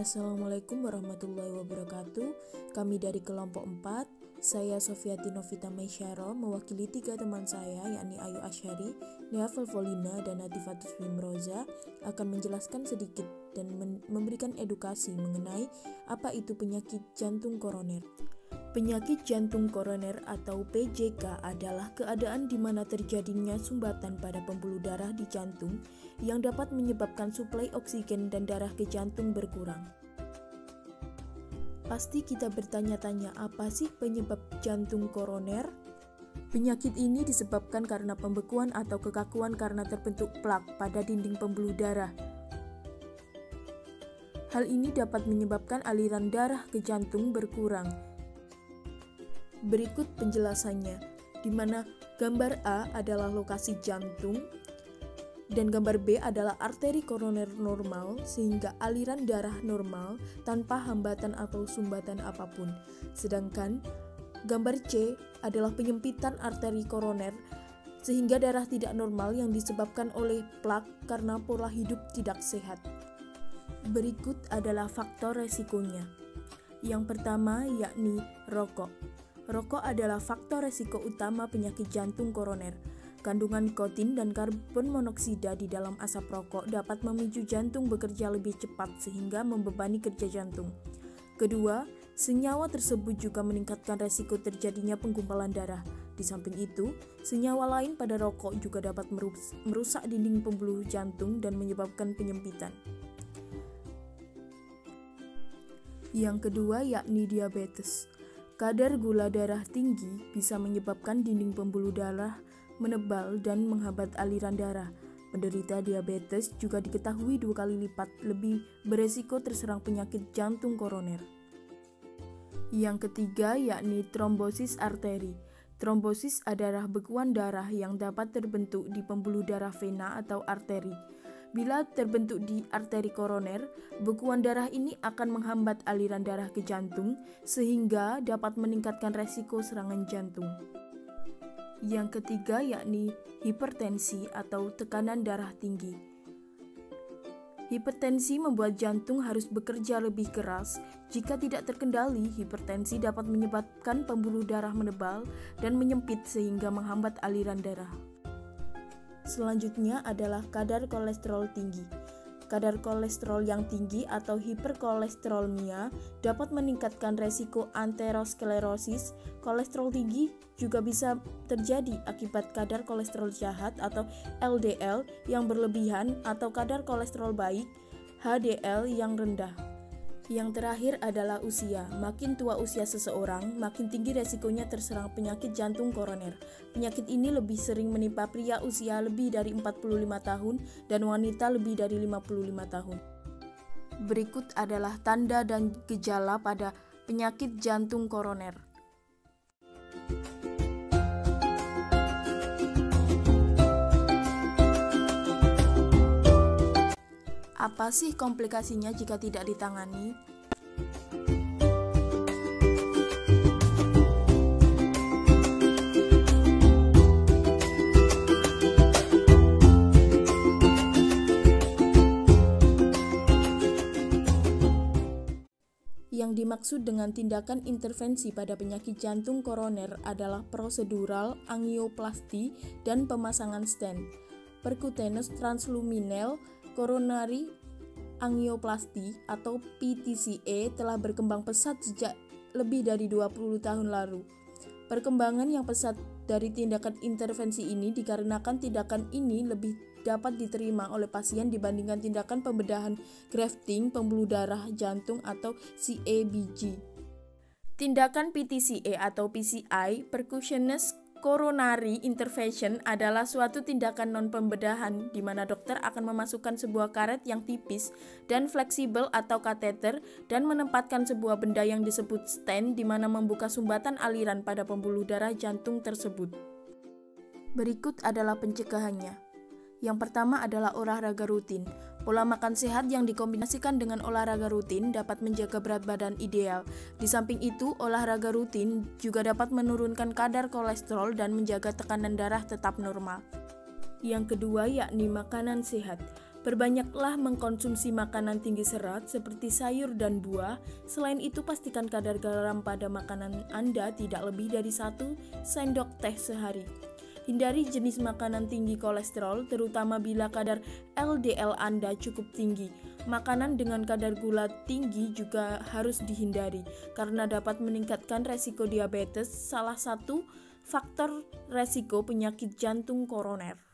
Assalamualaikum warahmatullahi wabarakatuh. Kami dari kelompok 4, saya Sofiati Novita Maisyaro, mewakili 3 teman saya, yakni Ayu Asyari, Nia Volvolina, dan Natifatus Wimroza, akan menjelaskan sedikit dan memberikan edukasi mengenai apa itu penyakit jantung koroner. Penyakit jantung koroner atau PJK adalah keadaan di mana terjadinya sumbatan pada pembuluh darah di jantung yang dapat menyebabkan suplai oksigen dan darah ke jantung berkurang. Pasti kita bertanya-tanya, apa sih penyebab jantung koroner? Penyakit ini disebabkan karena pembekuan atau kekakuan karena terbentuk plak pada dinding pembuluh darah. Hal ini dapat menyebabkan aliran darah ke jantung berkurang. Berikut penjelasannya, di mana gambar A adalah lokasi jantung dan gambar B adalah arteri koroner normal sehingga aliran darah normal tanpa hambatan atau sumbatan apapun. Sedangkan gambar C adalah penyempitan arteri koroner sehingga darah tidak normal yang disebabkan oleh plak karena pola hidup tidak sehat. Berikut adalah faktor resikonya. Yang pertama yakni rokok. Rokok adalah faktor resiko utama penyakit jantung koroner. Kandungan nikotin dan karbon monoksida di dalam asap rokok dapat memicu jantung bekerja lebih cepat sehingga membebani kerja jantung. Kedua, senyawa tersebut juga meningkatkan resiko terjadinya penggumpalan darah. Di samping itu, senyawa lain pada rokok juga dapat merusak dinding pembuluh jantung dan menyebabkan penyempitan. Yang kedua yakni diabetes. Kadar gula darah tinggi bisa menyebabkan dinding pembuluh darah menebal dan menghambat aliran darah. Penderita diabetes juga diketahui 2 kali lipat lebih beresiko terserang penyakit jantung koroner. Yang ketiga yakni trombosis arteri. Trombosis adalah bekuan darah yang dapat terbentuk di pembuluh darah vena atau arteri. Bila terbentuk di arteri koroner, bekuan darah ini akan menghambat aliran darah ke jantung sehingga dapat meningkatkan resiko serangan jantung. Yang ketiga yakni hipertensi atau tekanan darah tinggi. Hipertensi membuat jantung harus bekerja lebih keras. Jika tidak terkendali, hipertensi dapat menyebabkan pembuluh darah menebal dan menyempit sehingga menghambat aliran darah. Selanjutnya adalah kadar kolesterol tinggi. Kadar kolesterol yang tinggi atau hiperkolesterolmia dapat meningkatkan resiko aterosklerosis. Kolesterol tinggi juga bisa terjadi akibat kadar kolesterol jahat atau LDL yang berlebihan atau kadar kolesterol baik HDL yang rendah. Yang terakhir adalah usia. Makin tua usia seseorang, makin tinggi resikonya terserang penyakit jantung koroner. Penyakit ini lebih sering menimpa pria usia lebih dari 45 tahun dan wanita lebih dari 55 tahun. Berikut adalah tanda dan gejala pada penyakit jantung koroner. Apa sih komplikasinya jika tidak ditangani? Yang dimaksud dengan tindakan intervensi pada penyakit jantung koroner adalah prosedural angioplasti dan pemasangan stent. Percutaneous transluminal coronary angioplasti atau PTCA telah berkembang pesat sejak lebih dari 20 tahun lalu. Perkembangan yang pesat dari tindakan intervensi ini dikarenakan tindakan ini lebih dapat diterima oleh pasien dibandingkan tindakan pembedahan grafting pembuluh darah jantung atau CABG. Tindakan PTCA atau PCI, percutaneous coronary intervention, adalah suatu tindakan non-pembedahan di mana dokter akan memasukkan sebuah karet yang tipis dan fleksibel atau kateter dan menempatkan sebuah benda yang disebut stent di mana membuka sumbatan aliran pada pembuluh darah jantung tersebut. Berikut adalah pencegahannya. Yang pertama adalah olahraga rutin. Pola makan sehat yang dikombinasikan dengan olahraga rutin dapat menjaga berat badan ideal. Di samping itu, olahraga rutin juga dapat menurunkan kadar kolesterol dan menjaga tekanan darah tetap normal. Yang kedua yakni makanan sehat. Perbanyaklah mengkonsumsi makanan tinggi serat seperti sayur dan buah. Selain itu, pastikan kadar garam pada makanan Anda tidak lebih dari 1 sendok teh sehari. Hindari jenis makanan tinggi kolesterol, terutama bila kadar LDL Anda cukup tinggi. Makanan dengan kadar gula tinggi juga harus dihindari, karena dapat meningkatkan resiko diabetes, salah satu faktor resiko penyakit jantung koroner.